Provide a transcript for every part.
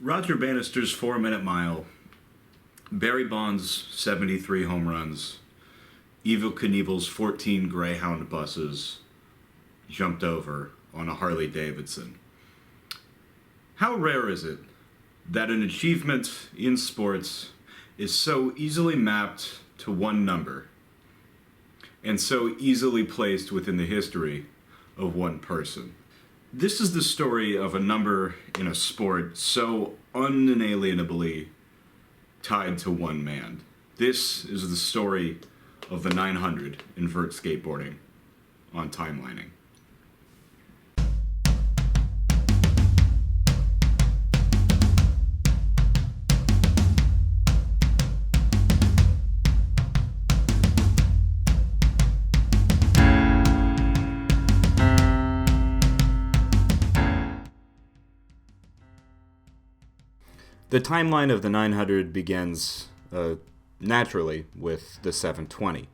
Roger Bannister's 4-minute mile, Barry Bonds' 73 home runs, Evel Knievel's 14 Greyhound buses jumped over on a Harley Davidson. How rare is it that an achievement in sports is so easily mapped to one number and so easily placed within the history of one person? This is the story of a number in a sport so unalienably tied to one man. This is the story of the 900 in vert skateboarding on timelining. The timeline of the 900 begins naturally with the 720.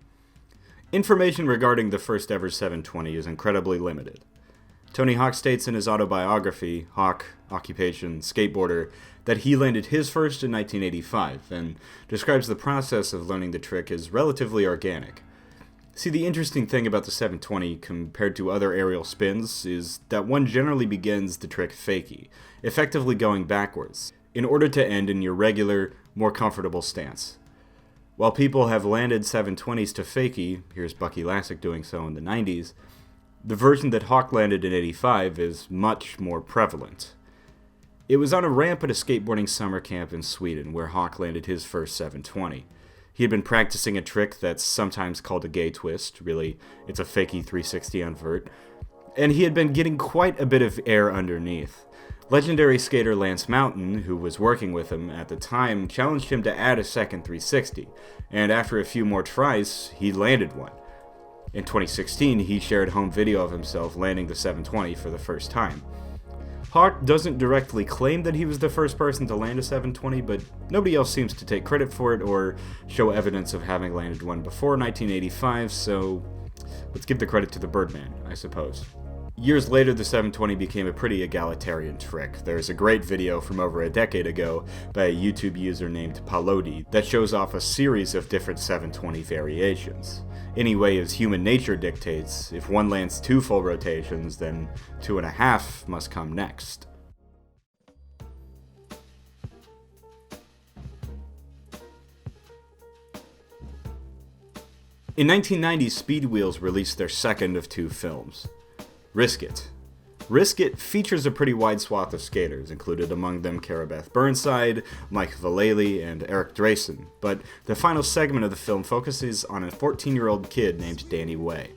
Information regarding the first ever 720 is incredibly limited. Tony Hawk states in his autobiography, Hawk, Occupation, Skateboarder, that he landed his first in 1985 and describes the process of learning the trick as relatively organic. See, the interesting thing about the 720 compared to other aerial spins is that one generally begins the trick fakie, effectively going backwards, in order to end in your regular, more comfortable stance. While people have landed 720s to fakie, here's Bucky Lasek doing so in the 90s, the version that Hawk landed in 85 is much more prevalent. It was on a ramp at a skateboarding summer camp in Sweden where Hawk landed his first 720. He had been practicing a trick that's sometimes called a gay twist, really, it's a fakie 360 on vert, and he had been getting quite a bit of air underneath. Legendary skater Lance Mountain, who was working with him at the time, challenged him to add a second 360, and after a few more tries, he landed one. In 2016, he shared home video of himself landing the 720 for the first time. Hawk doesn't directly claim that he was the first person to land a 720, but nobody else seems to take credit for it or show evidence of having landed one before 1985, so let's give the credit to the Birdman, I suppose. Years later, the 720 became a pretty egalitarian trick. There's a great video from over a decade ago by a YouTube user named Palodi that shows off a series of different 720 variations. Anyway, as human nature dictates, if one lands 2 full rotations, then 2.5 must come next. In 1990, Speed Wheels released their second of 2 films, Risk It. Risk It features a pretty wide swath of skaters, included among them Cara Beth Burnside, Mike Vallely, and Eric Drayson, but the final segment of the film focuses on a 14-year-old kid named Danny Way.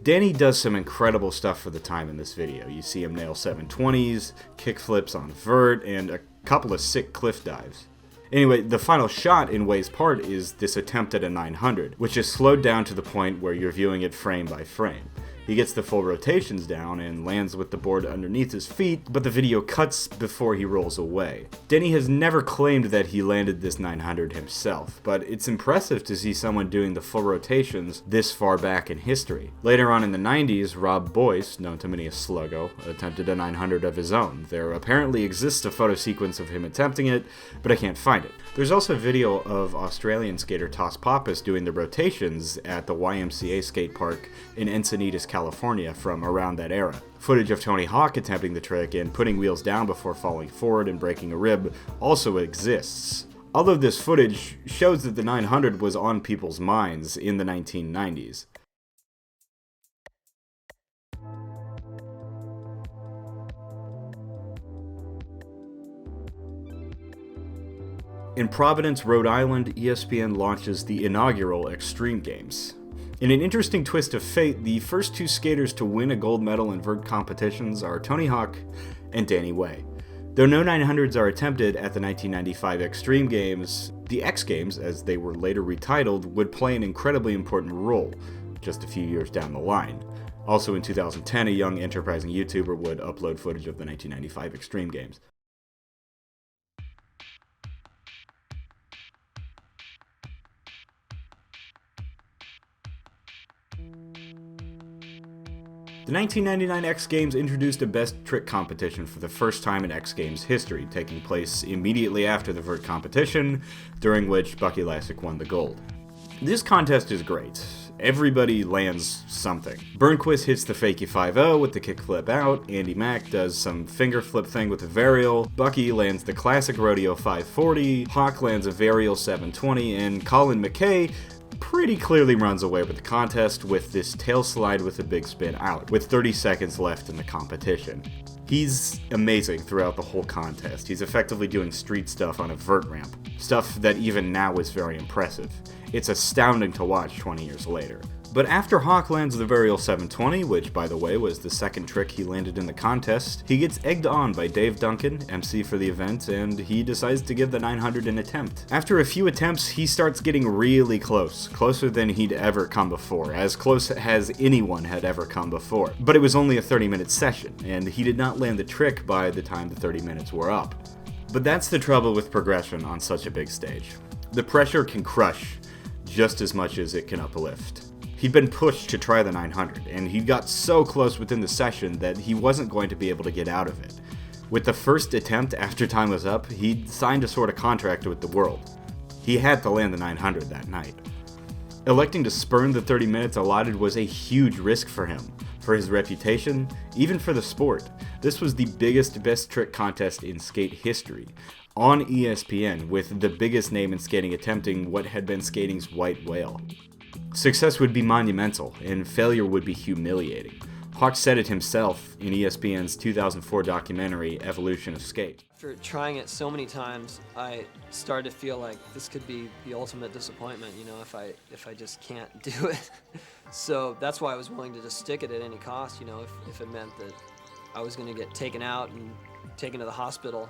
Danny does some incredible stuff for the time in this video. You see him nail 720s, kickflips on vert, and a couple of sick cliff dives. Anyway, the final shot in Way's part is this attempt at a 900, which is slowed down to the point where you're viewing it frame by frame. He gets the full rotations down and lands with the board underneath his feet, but the video cuts before he rolls away. Denny has never claimed that he landed this 900 himself, but it's impressive to see someone doing the full rotations this far back in history. Later on in the 90s, Rob Boyce, known to many as Sluggo, attempted a 900 of his own. There apparently exists a photo sequence of him attempting it, but I can't find it. There's also a video of Australian skater Toss Pappas doing the rotations at the YMCA skate park in Encinitas, California from around that era. Footage of Tony Hawk attempting the trick and putting wheels down before falling forward and breaking a rib also exists. Although this footage shows that the 900 was on people's minds in the 1990s. In Providence, Rhode Island, ESPN launches the inaugural Extreme Games. In an interesting twist of fate, the first 2 skaters to win a gold medal in vert competitions are Tony Hawk and Danny Way. Though no 900s are attempted at the 1995 Extreme Games, the X Games, as they were later retitled, would play an incredibly important role just a few years down the line. Also in 2010, a young enterprising YouTuber would upload footage of the 1995 Extreme Games. The 1999 X Games introduced a best trick competition for the first time in X Games history, taking place immediately after the vert competition, during which Bucky Lasek won the gold. This contest is great. Everybody lands something. Burnquist hits the fakie 5-0 with the kickflip out, Andy Mack does some finger flip thing with the varial, Bucky lands the classic rodeo 540, Hawk lands a varial 720, and Colin McKay pretty clearly runs away with the contest with this tail slide with a big spin out, with 30 seconds left in the competition. He's amazing throughout the whole contest. He's effectively doing street stuff on a vert ramp, stuff that even now is very impressive. It's astounding to watch 20 years later. But after Hawk lands the varial 720, which by the way was the second trick he landed in the contest, he gets egged on by Dave Duncan, MC for the event, and he decides to give the 900 an attempt. After a few attempts, he starts getting really close, closer than he'd ever come before, as close as anyone had ever come before. But it was only a 30-minute session, and he did not land the trick by the time the 30 minutes were up. But that's the trouble with progression on such a big stage. The pressure can crush just as much as it can uplift. He'd been pushed to try the 900, and he got so close within the session that he wasn't going to be able to get out of it. With the first attempt after time was up, he'd signed a sort of contract with the world. He had to land the 900 that night. Electing to spurn the 30 minutes allotted was a huge risk for him, for his reputation, even for the sport. This was the biggest best trick contest in skate history, on ESPN, with the biggest name in skating attempting what had been skating's white whale. Success would be monumental, and failure would be humiliating. Hawk said it himself in ESPN's 2004 documentary, Evolution of Skate. After trying it so many times, I started to feel like this could be the ultimate disappointment, if I just can't do it. So that's why I was willing to just stick it at any cost, if it meant that I was going to get taken out and taken to the hospital.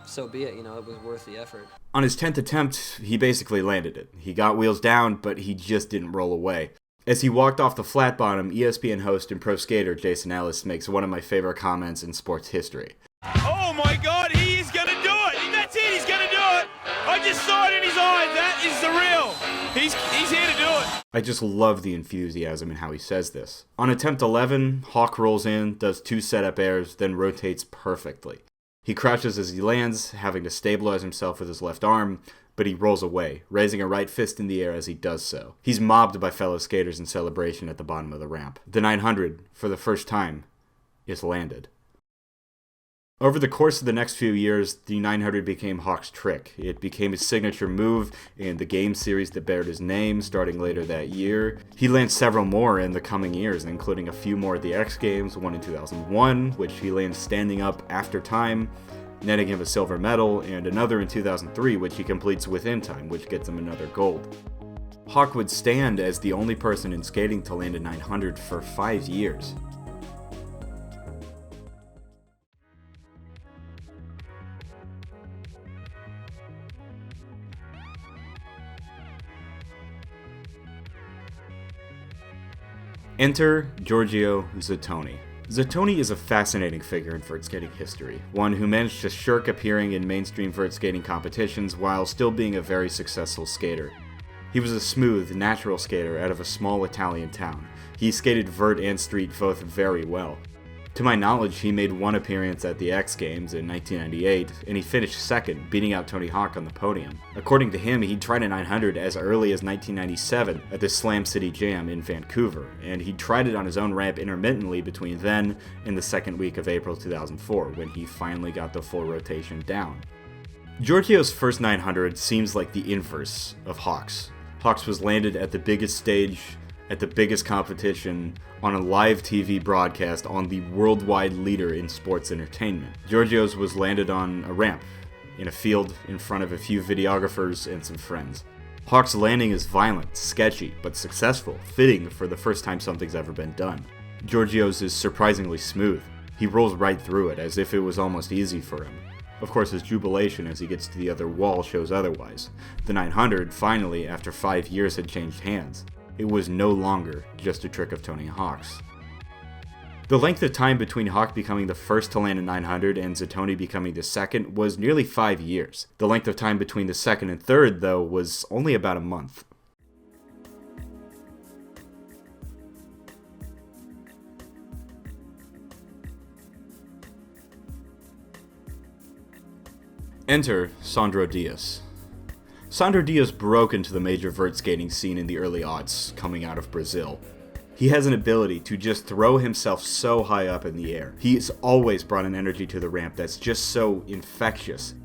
So be it, it was worth the effort. On his 10th attempt, he basically landed it. He got wheels down, but he just didn't roll away. As he walked off the flat bottom, ESPN host and pro skater Jason Ellis makes one of my favorite comments in sports history. Oh my God, he's gonna do it! That's it, he's gonna do it! I just saw it in his eyes, that is the real! He's here to do it! I just love the enthusiasm in how he says this. On attempt 11, Hawk rolls in, does 2 setup airs, then rotates perfectly. He crouches as he lands, having to stabilize himself with his left arm, but he rolls away, raising a right fist in the air as he does so. He's mobbed by fellow skaters in celebration at the bottom of the ramp. The 900, for the first time, is landed. Over the course of the next few years, the 900 became Hawk's trick. It became his signature move in the game series that bared his name, starting later that year. He lands several more in the coming years, including a few more at the X Games, one in 2001, which he lands standing up after time, netting him a silver medal, and another in 2003, which he completes within time, which gets him another gold. Hawk would stand as the only person in skating to land a 900 for 5 years. Enter Giorgio Zatoni. Zatoni is a fascinating figure in vert skating history, one who managed to shirk appearing in mainstream vert skating competitions while still being a very successful skater. He was a smooth, natural skater out of a small Italian town. He skated vert and street both very well. To my knowledge, he made one appearance at the X Games in 1998, and he finished second, beating out Tony Hawk on the podium. According to him, he tried a 900 as early as 1997 at the Slam City Jam in Vancouver, and he tried it on his own ramp intermittently between then and the second week of April 2004, when he finally got the full rotation down. Giorgio's first 900 seems like the inverse of Hawk's. Hawk's was landed at the biggest stage, at the biggest competition, on a live TV broadcast on the worldwide leader in sports entertainment. Giorgio's was landed on a ramp, in a field, in front of a few videographers and some friends. Hawk's landing is violent, sketchy, but successful, fitting for the first time something's ever been done. Giorgio's is surprisingly smooth. He rolls right through it, as if it was almost easy for him. Of course, his jubilation as he gets to the other wall shows otherwise. The 900, finally, after 5 years, had changed hands. It was no longer just a trick of Tony Hawk's. The length of time between Hawk becoming the first to land a 900 and Zatoni becoming the second was nearly 5 years. The length of time between the second and third, though, was only about a month. Enter Sandra Diaz. Sandra Diaz broke into the major vert skating scene in the early aughts, coming out of Brazil. He has an ability to just throw himself so high up in the air. He's always brought an energy to the ramp that's just so infectious.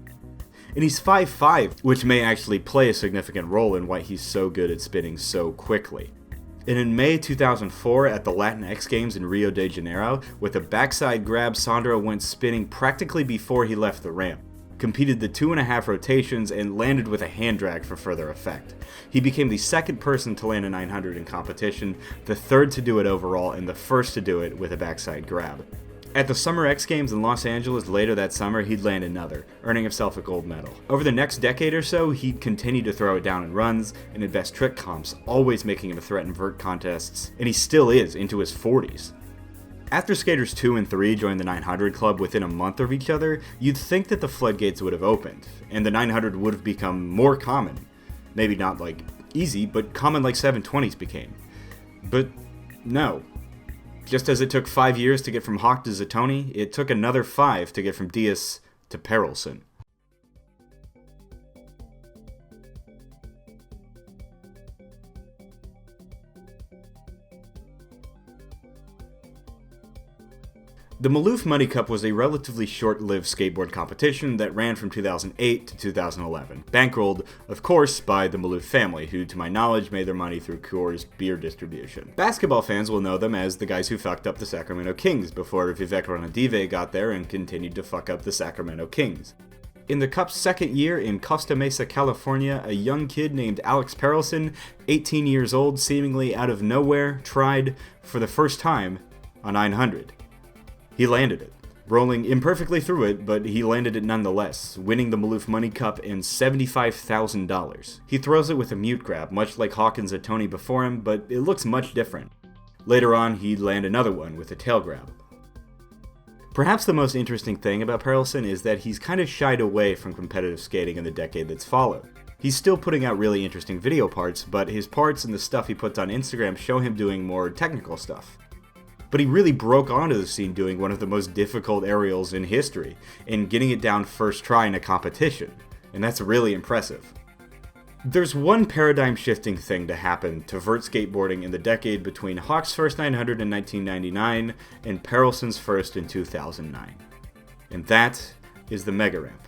And he's 5'5", which may actually play a significant role in why he's so good at spinning so quickly. And in May 2004, at the Latin X Games in Rio de Janeiro, with a backside grab, Sandra went spinning practically before he left the ramp, competed the 2.5 rotations, and landed with a hand drag for further effect. He became the second person to land a 900 in competition, the third to do it overall, and the first to do it with a backside grab. At the Summer X Games in Los Angeles later that summer, he'd land another, earning himself a gold medal. Over the next decade or so, he'd continue to throw it down in runs and in best trick comps, always making it a threat in vert contests, and he still is, into his 40s. After skaters 2 and 3 joined the 900 club within a month of each other, you'd think that the floodgates would have opened, and the 900 would have become more common. Maybe not like easy, but common like 720s became. But no. Just as it took 5 years to get from Hawk to Zatoni, it took another 5 to get from Diaz to Paracin. The Maloof Money Cup was a relatively short-lived skateboard competition that ran from 2008 to 2011, bankrolled, of course, by the Maloof family, who, to my knowledge, made their money through Coors beer distribution. Basketball fans will know them as the guys who fucked up the Sacramento Kings before Vivek Ranadive got there and continued to fuck up the Sacramento Kings. In the Cup's second year in Costa Mesa, California, a young kid named Alex Paracin, 18 years old, seemingly out of nowhere, tried, for the first time, a 900. He landed it, rolling imperfectly through it, but he landed it nonetheless, winning the Maloof Money Cup and $75,000. He throws it with a mute grab, much like Hawkins at Tony before him, but it looks much different. Later on, he'd land another one with a tail grab. Perhaps the most interesting thing about Paracin is that he's kind of shied away from competitive skating in the decade that's followed. He's still putting out really interesting video parts, but his parts and the stuff he puts on Instagram show him doing more technical stuff. But he really broke onto the scene doing one of the most difficult aerials in history, and getting it down first try in a competition, and that's really impressive. There's one paradigm-shifting thing to happen to vert skateboarding in the decade between Hawk's first 900 in 1999 and Paracin's first in 2009, and that is the mega ramp.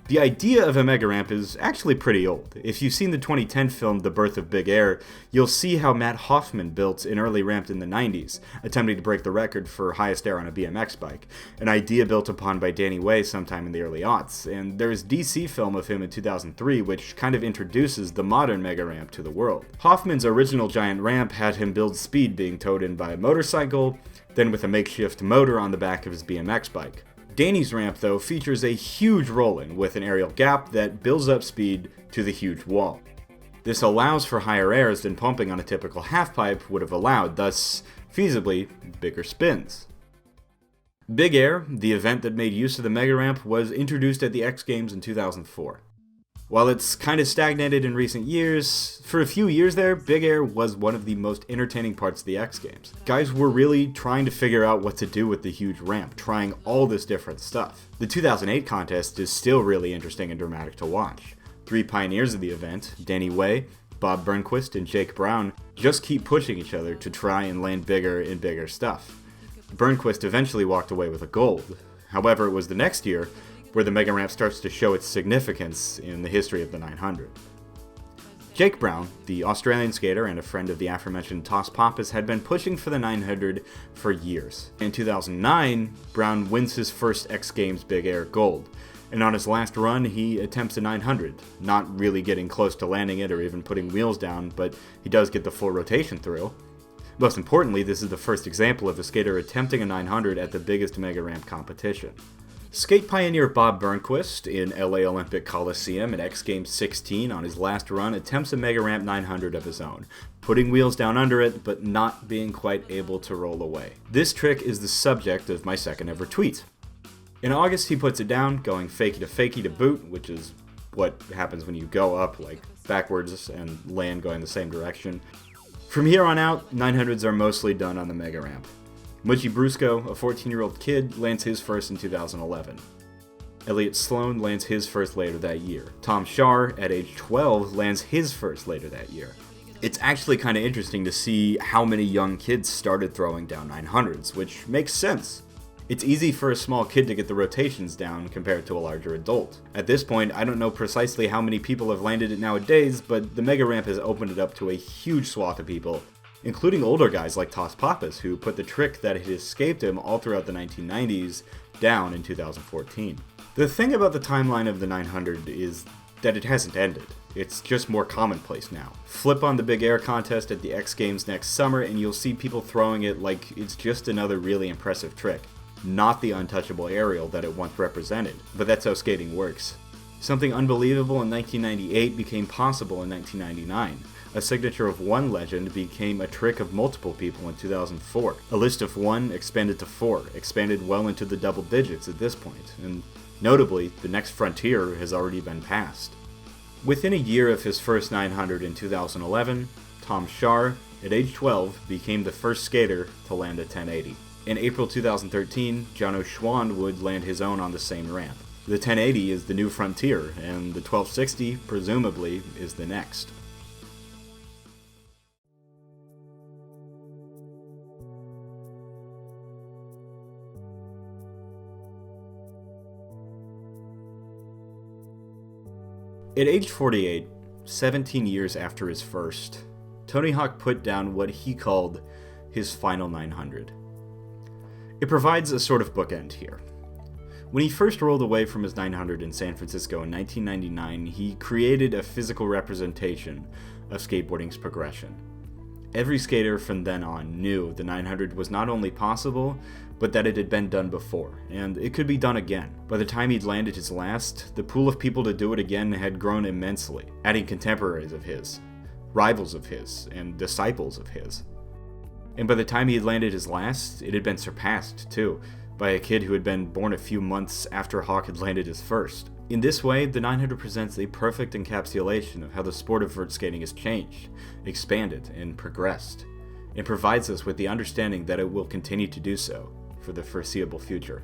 The idea of a mega ramp is actually pretty old. If you've seen the 2010 film The Birth of Big Air, you'll see how Matt Hoffman built an early ramp in the 90s, attempting to break the record for highest air on a BMX bike, an idea built upon by Danny Way sometime in the early aughts, and there's DC film of him in 2003 which kind of introduces the modern mega ramp to the world. Hoffman's original giant ramp had him build speed being towed in by a motorcycle, then with a makeshift motor on the back of his BMX bike. Danny's ramp, though, features a huge roll-in with an aerial gap that builds up speed to the huge wall. This allows for higher airs than pumping on a typical half-pipe would have allowed, thus, feasibly, bigger spins. Big Air, the event that made use of the mega ramp, was introduced at the X Games in 2004. While it's kind of stagnated in recent years, for a few years there, Big Air was one of the most entertaining parts of the X Games. Guys were really trying to figure out what to do with the huge ramp, trying all this different stuff. The 2008 contest is still really interesting and dramatic to watch. 3 pioneers of the event, Danny Way, Bob Burnquist, and Jake Brown, just keep pushing each other to try and land bigger and bigger stuff. Burnquist eventually walked away with a gold. However, it was the next year where the mega ramp starts to show its significance in the history of the 900. Jake Brown, the Australian skater and a friend of the aforementioned Toss Pappas, had been pushing for the 900 for years. In 2009, Brown wins his first X Games Big Air gold, and on his last run he attempts a 900, not really getting close to landing it or even putting wheels down, but he does get the full rotation through. Most importantly, this is the first example of a skater attempting a 900 at the biggest mega ramp competition. Skate pioneer Bob Burnquist in LA Olympic Coliseum at X Games 16 on his last run attempts a mega ramp 900 of his own, putting wheels down under it but not being quite able to roll away. This trick is the subject of my second ever tweet. In August he puts it down, going fakie to boot, which is what happens when you go up like backwards and land going the same direction. From here on out, 900s are mostly done on the mega ramp. Mucci Brusco, a 14-year-old kid, lands his first in 2011. Elliott Sloan lands his first later that year. Tom Schaar, at age 12, lands his first later that year. It's actually kind of interesting to see how many young kids started throwing down 900s, which makes sense. It's easy for a small kid to get the rotations down compared to a larger adult. At this point, I don't know precisely how many people have landed it nowadays, but the mega ramp has opened it up to a huge swath of people, including older guys like Toss Pappas, who put the trick that had escaped him all throughout the 1990s down in 2014. The thing about the timeline of the 900 is that it hasn't ended. It's just more commonplace now. Flip on the big air contest at the X Games next summer and you'll see people throwing it like it's just another really impressive trick. Not the untouchable aerial that it once represented, but that's how skating works. Something unbelievable in 1998 became possible in 1999. A signature of one legend became a trick of multiple people in 2004. A list of one expanded to 4, expanded well into the double digits at this point, and notably, the next frontier has already been passed. Within a year of his first 900 in 2011, Tom Schaar, at age 12, became the first skater to land a 1080. In April 2013, Jono Schwan would land his own on the same ramp. The 1080 is the new frontier, and the 1260, presumably, is the next. At age 48, 17 years after his first, Tony Hawk put down what he called his final 900. It provides a sort of bookend here. When he first rolled away from his 900 in San Francisco in 1999, he created a physical representation of skateboarding's progression. Every skater from then on knew the 900 was not only possible, but that it had been done before, and it could be done again. By the time he'd landed his last, the pool of people to do it again had grown immensely, adding contemporaries of his, rivals of his, and disciples of his. And by the time he had landed his last, it had been surpassed, too, by a kid who had been born a few months after Hawk had landed his first. In this way, the 900 presents a perfect encapsulation of how the sport of vert skating has changed, expanded, and progressed. It provides us with the understanding that it will continue to do so for the foreseeable future.